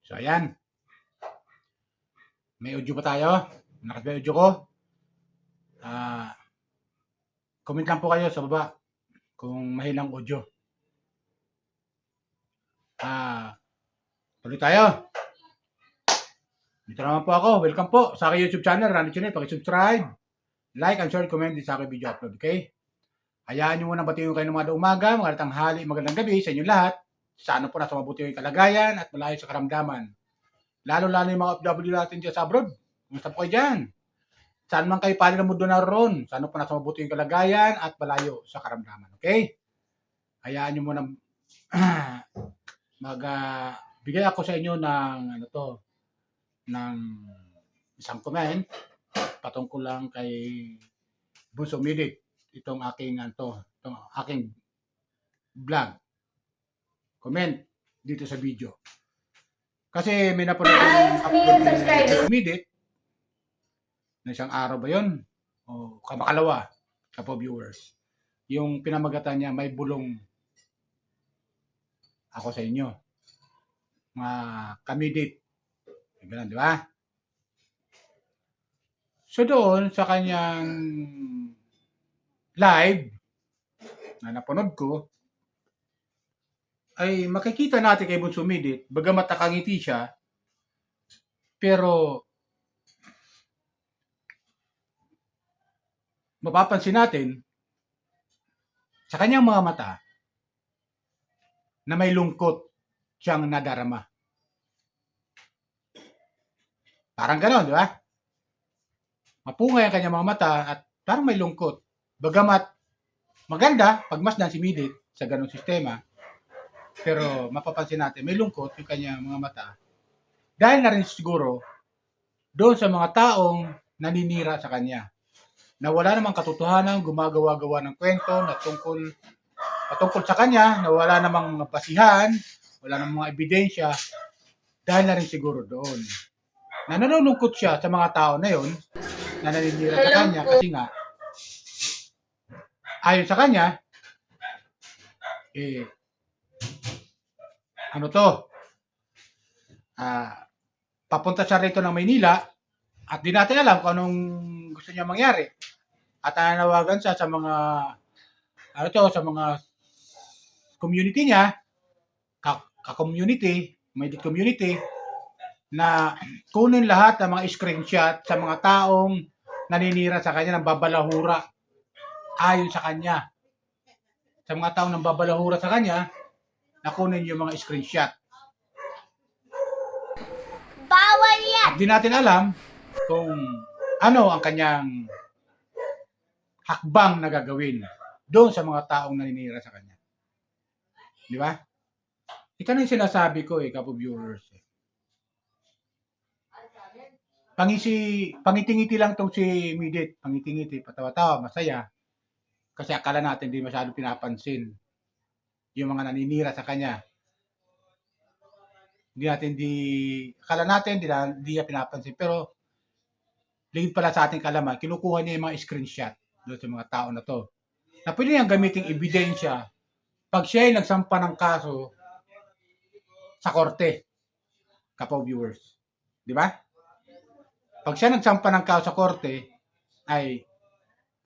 So, ayan. May audio pa tayo. Nakita ba yung audio ko? Ah, comment lang po kayo sa baba kung mahinang audio. Tuloy tayo. Dito naman po ako. Welcome po sa aking YouTube channel, Randy Channel. Paki-subscribe, like, and share, comment din sa aking video upload. Okay? Hayaan nyo muna batiin kayo ng mga umaga, mga tanghali, magandang gabi sa inyo lahat. Sana po nasa mabuti yung kalagayan at malayo sa karamdaman. Lalo-lalo yung mga OFW natin dyan sa abroad. Kumusta po kayo dyan? Saan man kayo pali ng mundo naroon, sana po nasa mabuti yung kalagayan at malayo sa karamdaman. Okay? Hayaan nyo muna bigay ako sa inyo ng ng isang comment patungkol lang kay Bunso Midit. Itong aking vlog. Comment dito sa video. Kasi may napanood ng upload ni Midit na isang araw ba yun? O kamakalawa, kapo viewers. Yung pinamagatan niya, may bulong ako sa inyo. Mga kamidit. Ganun, di ba? So doon, sa kanyang live na napanood ko, ay makikita natin kay Bunso Midit, bagamat nakangiti siya, pero mapapansin natin sa kanyang mga mata na may lungkot siyang nadarama. Parang gano'n, di ba? Mapungay ang kanyang mga mata at parang may lungkot. Bagamat maganda, pagmasdan si Midit sa ganong sistema, pero mapapansin natin, may lungkot yung kanyang mga mata. Dahil na rin siguro doon sa mga taong naninira sa kanya. Na wala namang katotohanan, gumagawa-gawa ng kwento na patungkol sa kanya, na wala namang mga basihan, wala namang mga ebidensya, dahil na rin siguro doon. Na nanulungkot siya sa mga tao na yon na naninira sa kanya kasi nga, ayon sa kanya, papunta siya rito ng Maynila at di natin alam kung anong gusto niya mangyari. At nanawagan siya sa mga sa mga community niya, ka-community, Midit community, na kunin lahat ng mga screenshot sa mga taong naninira sa kanya ng babalahura ayon sa kanya. Sa mga taong nang babalahura sa kanya, na kunin yung mga screenshot. Bawal yan! At di natin alam kung ano ang kanyang hakbang na gagawin doon sa mga taong naninira sa kanya. Di ba? Ito na yung sinasabi ko kapo viewers. Pangiti-ngiti lang tong si Midit. Pangiti-ngiti, patawa-tawa, masaya. Kasi akala natin di masyadong pinapansin yung mga naninira sa kanya. Akala natin di niya pinapansin. Pero, lingid pala sa ating kalaman, kinukuha niya yung mga screenshot doon sa mga tao na to. Na pwede niyang gamiting ebidensya pag siya ay nagsampa ng kaso sa korte. Kapo viewers. Di ba? Pag siya nagsampa ng kaso sa korte, ay,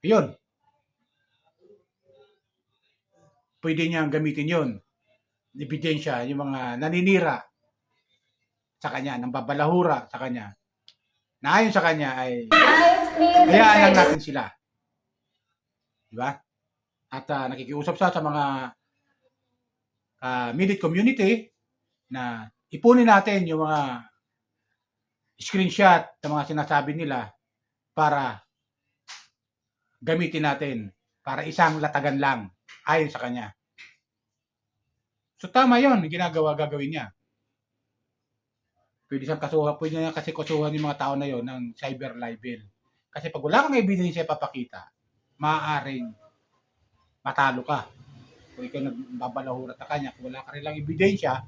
yun. Pwede niyang gamitin yun. Ebidensya, yung mga naninira sa kanya, nang babalahura sa kanya. Na ayon sa kanya ay, hayaan lang natin sila. Diba? At nakikiusap siya sa mga Midit community na ipunin natin yung mga screenshot ng mga sinasabi nila para gamitin natin para isang latagan lang ayon sa kanya. So tama yun, gagawin niya. Pwede niya kasi kasuhan yung mga tao na yon ng cyber libel. Kasi pag wala kang ebidensya papakita, maaaring matalo ka. Kung ikaw nagbabalahura sa kanya, kung wala ka rin lang ebidensya,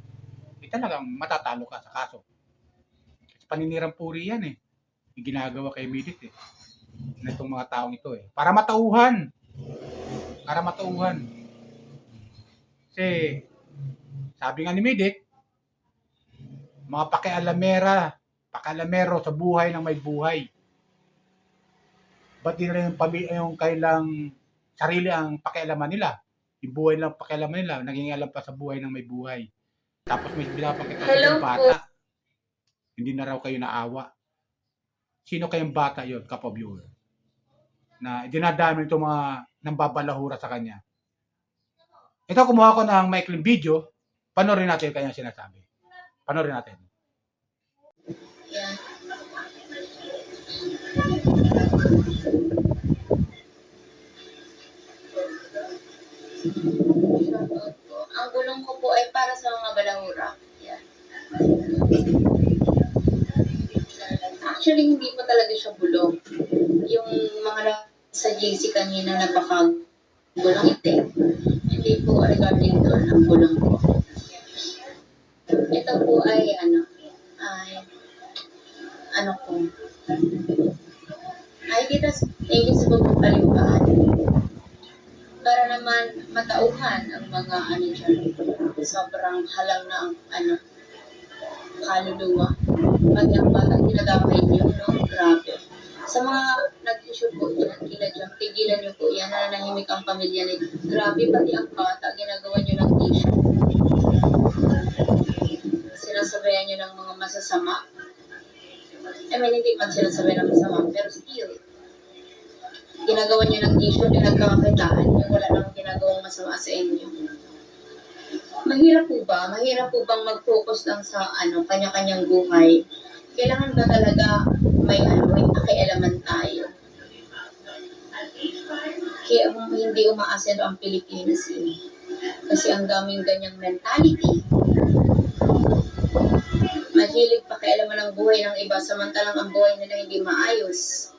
talagang matatalo ka sa kaso. Kasi paninirang puri yan yung ginagawa kay Midit na itong mga taong ito para matauhan. Kasi sabi nga ni Midit, mga pakialamero sa buhay ng may buhay. Ba't di nila yung kailang sarili ang pakialaman nila? Yung buhay lang pakialaman nila, naging alam pa sa buhay ng may buhay. Tapos may binapakita silang bata. Hindi na raw kayo naawa. Sino kayang bata yon, kapwa viewer? Na dinadami itong mga nambabalahura sa kanya. Ito, kumuha ko ng maikling video. Panoorin natin yung kanyang sinasabi. Panoorin natin. Yan. Shoutout po. Ang gulong ko po ay para sa mga balahura. Yan. Actually, hindi pa talaga siya bulong. Yung mga sa JC kanina napaka-gulong itim. Hindi po regarding doon ang gulong ko. Ito po ay kita thank you sa pagpapalimpaan. Para naman matauhan ang mga dyan. Sobrang halang na ang kaluluwa. Pati ang batang ginagawin niyo, no? Grabe. Sa mga nag-issue po dyan, tigilan niyo po yan, nananahimik ang pamilya niyo. Grabe, pati ang bata, ginagawa niyo ng issue. Sinasabayan niyo ng mga masasama. Hindi man sinasabayan ng masama, pero still, ginagawa niyo ng issue, pinagkakakitaan niyo, wala namang ginagawang masama sa inyo. Mahirap po ba? Mahirap po bang mag-focus lang sa kanya-kanyang buhay? Kailangan ba talaga may pakialaman tayo? Kaya hindi umaasendo ang Pilipinas kasi ang daming ganyang mentality. Mahilig pakialaman ang buhay ng iba samantalang ang buhay nila hindi maayos.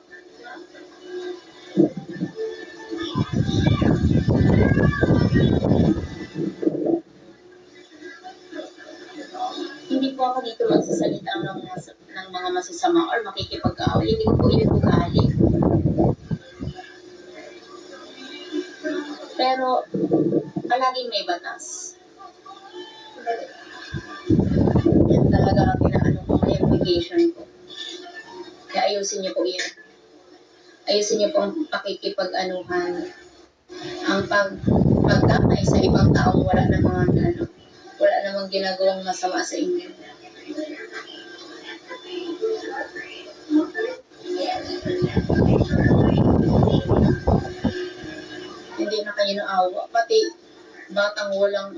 Hindi po ako dito magsasalita ng mga masasama or makikipag-away. Hindi ko po yun ugali. Pero, palaging may batas. Yan talaga ang mga implication ko. Kaya ayusin niyo po yan. Ayusin niyo po ang pakikipag-anuhan. Ang pagdamay sa ibang taong wala namang ginagawang masama sa inyo. Hindi na kayo naawa. Pati batang walang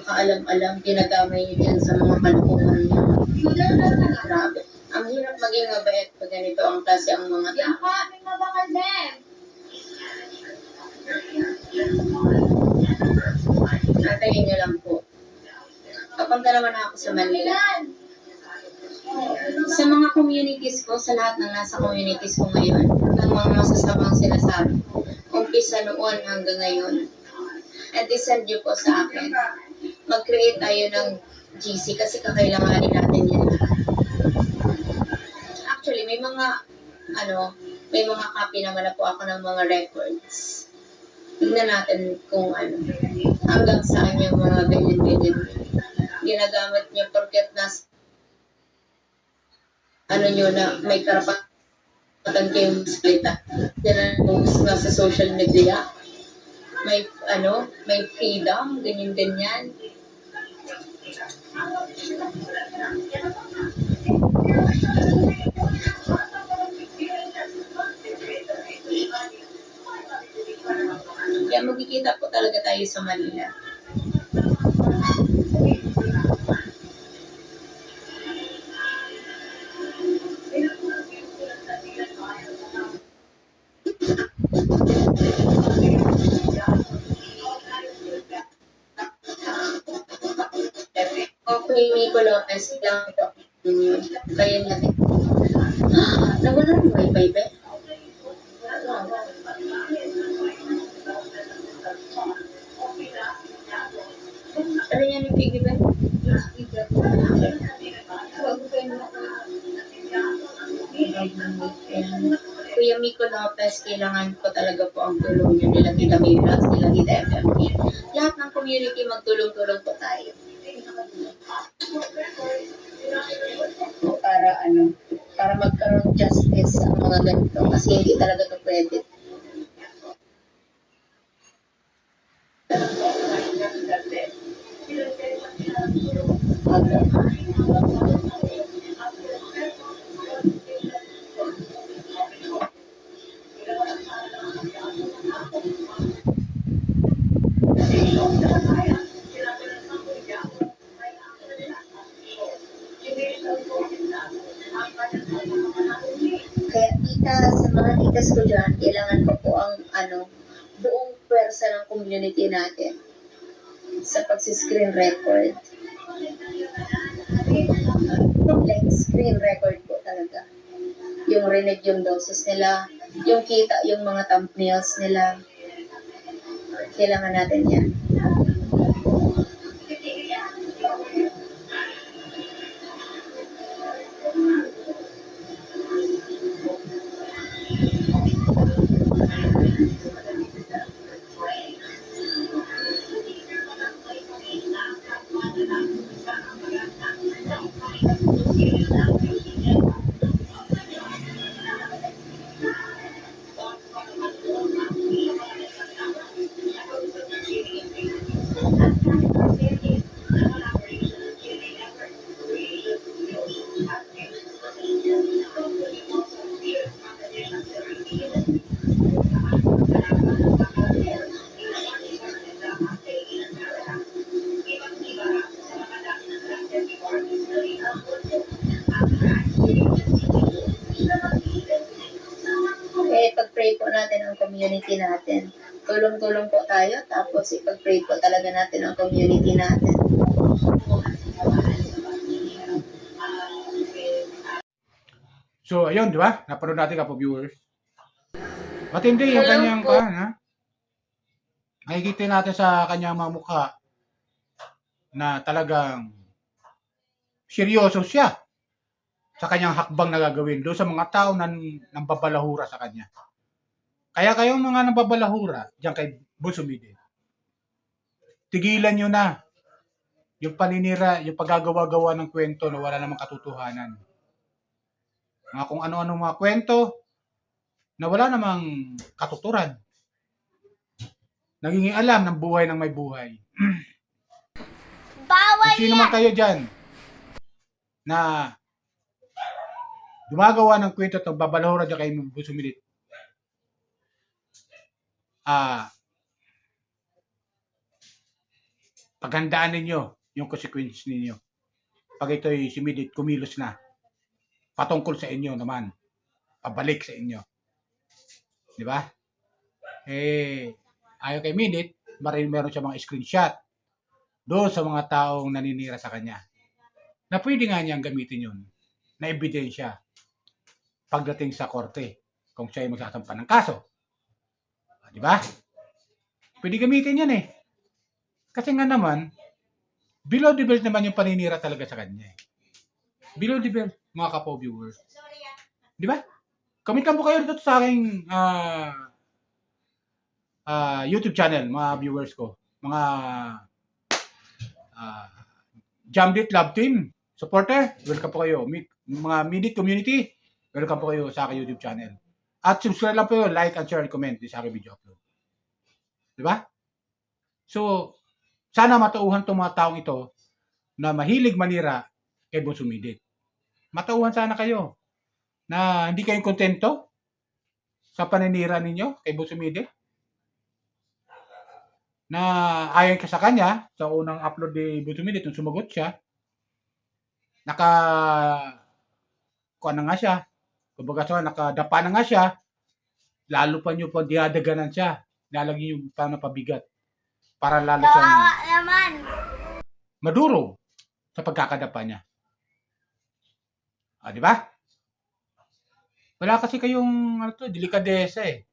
kaalam-alam, ginagamay niyo dyan sa mga kalukuhan niyo. Grabe. Ang hirap maging mabait pag ganito ang klase ang mga tao. Antayin niyo lang po. Papunta naman ako sa Manila. Sa mga communities ko, sa lahat ng nasa communities ko ngayon, ang mga masasamang sinasabi, umpisa noon hanggang ngayon, and isend niyo po sa akin. Mag-create tayo ng GC kasi kakailanganin natin yan. Actually, may mga copy naman na po ako ng mga records. Tignan natin kung hanggang saan yung mga ganyan-ganyan ginagamit niyo porket nyo na may karapatan kayong salita. Yan ang post nga sa social media. May freedom, ganyan-ganyan. Kaya magkikita po talaga tayo sa Manila. Okay, Nico Lopez lang ito. Kaya natin. Nawala ng wifi ba? Ano yan yung piggy ba? Kuya Miko Lopez, kailangan ko talaga po ang tulong niyo nila Tita Miras, nila Tita FMP. Lahat ng community magtulong-tulong po tayo. mga ganito kasi hindi talaga to pwede. Kaya tita, sa mga titas ko dyan, kailangan ko po ang buong pwersa ng community natin sa pagsi-screen record. Like screen record po talaga. Yung rinig yung boses nila, yung kita yung mga thumbnails nila. Kailangan natin yan. Ipag-pray po natin ang community natin. Tulong-tulong po tayo, tapos ipag-pray po talaga natin ang community natin. So, ayun, di ba? Napanood natin ka po, viewers. Matindi yung Hello kanyang po. ha? Nakikita natin sa kanyang mga mukha na talagang seryoso siya sa kanyang hakbang na gagawin doon sa mga tao na nambabalahura sa kanya. Kaya kayong mga nambabalahura diyan kay Busumide, tigilan nyo na yung paninira, yung paggagawa-gawa ng kwento na wala namang katotohanan. Mga kung ano-ano mga kwento na wala namang katuturan. Naging alam ng buhay ng may buhay. Bawal Kung sino man kayo dyan na gumagawa ng kwento at babalahura dyan kay Busumide, paghandaan ninyo yung consequence ninyo. Pag ito'y sumidit, kumilos na. Patungkol sa inyo naman. Pabalik sa inyo. Di ba? Ayaw kay Minute, meron siya mga screenshot doon sa mga taong naninira sa kanya. Na pwede nga niyang gamitin yun na ebidensya pagdating sa korte kung siya ay magsasampa ng kaso. Di ba? Pwede gamitin yan eh. Kasi nga naman, below the belt naman yung paninira talaga sa kanya. Below the belt, mga kapo viewers. Di ba? Comment lang po kayo dito sa aking YouTube channel, mga viewers ko. Mga Jamdit Love Team supporter, welcome po kayo. Mga Minute Community, welcome po kayo sa aking YouTube channel. At subscribe lang po kayo, like and share and comment sa aking video upload. Di ba? So, sana matauhan itong mga taong ito na mahilig manira kay Busumide. Matauhan sana kayo na hindi kayo kontento sa paninira ninyo kay Busumide. Na ayon ka sa kanya, sa unang upload ni Busumide, nung sumagot siya, kuha na nga siya, kumbaga sa nakadapa na nga siya, lalo pa nyo pag diadaganan siya, lalagyan yung pa na pabigat para lalo siyang maduro sa pagkakadapa niya. Di ba? Wala kasi kayong delikadesa eh.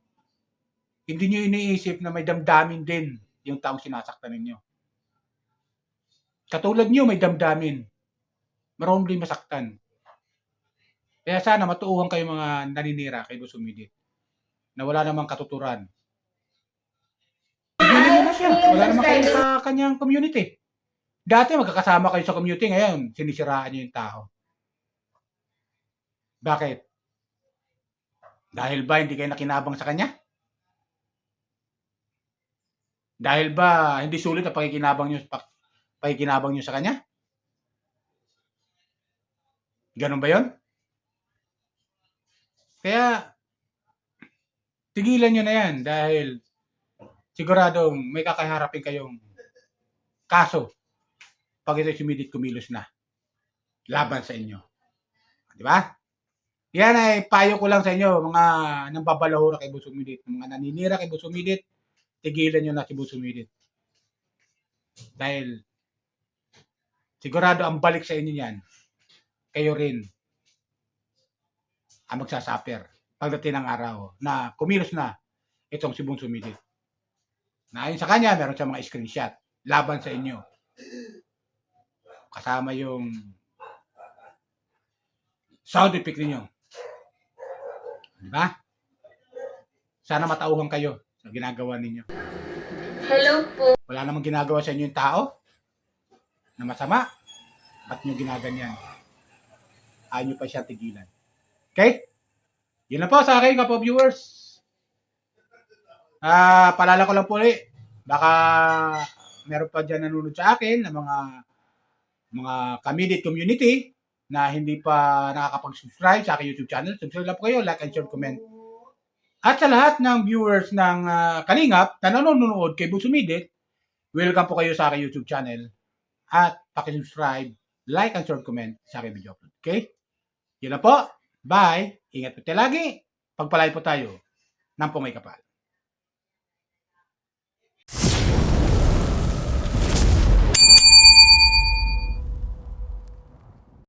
Hindi nyo iniisip na may damdamin din yung taong sinasaktan ninyo. Katulad nyo, may damdamin. Marunong din masaktan. Kaya sana matuuhan kayo mga naninira kay Busumide na wala namang katuturan. Tigilin mo na siya. Wala naman kayo sa kanyang community. Dati magkakasama kayo sa community, ngayon sinisiraan nyo yung tao. Bakit? Dahil ba hindi kayo nakinabang sa kanya? Dahil ba hindi sulit ang pakikinabang nyo sa kanya? Ganun ba yon? Kaya, tigilan nyo na yan dahil siguradong may kakaharapin kayong kaso pag ito sumidit kumilos na laban sa inyo. Di ba? Yan ay payo ko lang sa inyo, mga nambabalahura kay Busumidit, mga naninira kay Busumidit, tigilan nyo na si Busumidit. Dahil sigurado ang balik sa inyo yan, kayo rin ang magsasuffer pagdating ng araw na kumilos na itong si Busumidit. Na ayon sa kanya, meron siya mga screenshot laban sa inyo. Kasama yung sound effect ninyo. Diba? Sana matauhan kayo sa ginagawa ninyo. Hello po. Wala namang ginagawa sa inyo yung tao na masama. Ba't nyo ginaganyan? Ayaw nyo pa siya tigilan. Okay? Yun na po sa akin, kapo viewers. Palala ko lang po ulit. Baka meron pa dyan nanonood sa akin ng mga committed community na hindi pa nakakapag-subscribe sa aking YouTube channel. Subscribe lang po kayo, like and share, comment. At sa lahat ng viewers ng Kalingap na nanonood kay Busumidit, welcome po kayo sa aking YouTube channel. At pakisubscribe, like and share, comment sa aking video upload. Okay? Yun na po. Bye. Ingat po tayo lagi. Pagpalay po tayo ng pumay kapal.